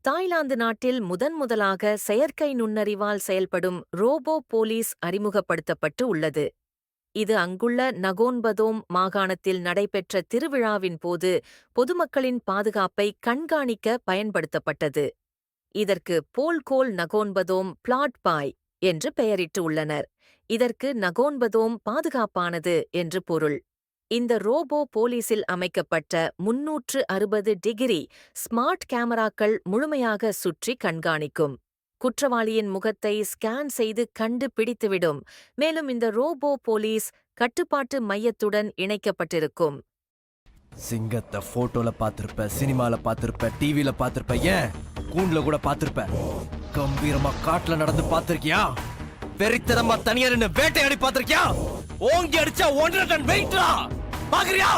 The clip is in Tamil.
தாய்லாந்து நாட்டில் முதன்முதலாக செயற்கை நுண்ணறிவால் செயல்படும் ரோபோ போலீஸ் அறிமுகப்படுத்தப்பட்டு உள்ளது. இது அங்குள்ள நகோன்பதோம் மாகாணத்தில் நடைபெற்ற திருவிழாவின் போது பொதுமக்களின் பாதுகாப்பை கண்காணிக்க பயன்படுத்தப்பட்டது. இதற்கு போல்கோல் நகோன்பதோம் பிளாட்பாய் என்று பெயரிட்டு உள்ளனர். இதற்கு நகோன்பதோம் பாதுகாப்பானது என்று பொருள். இந்த ரோபோ போலீஸில் அமைக்கப்பட்ட 360° ஸ்மார்ட் கேமராக்கள் முழுமையாக சுற்றி கண்காணிக்கும். குற்றவாளியின் முகத்தை ஸ்கேன் செய்து கண்டுபிடித்துவிடும். மேலும் இந்த ரோபோ போலீஸ் கட்டுப்பாட்டு மையத்துடன் இணைக்கப்பட்டிருக்கும். சிங்கத்தை போட்டோல பாத்திருப்ப, சினிமால பாத்திருப்ப, டிவில பாத்திருப்ப, ஏன் கூண்டுல கூட பாத்திருப்ப. கம்பீரமா காட்டுல நடந்து பாத்திருக்கியா? வெறித்தனமா தனியா நின்னு வேட்டையாடி பாத்திருக்கியா? ஓங்கி அடிச்சா 1.5 டன் வெயிட்ரா. பாக்குறியா?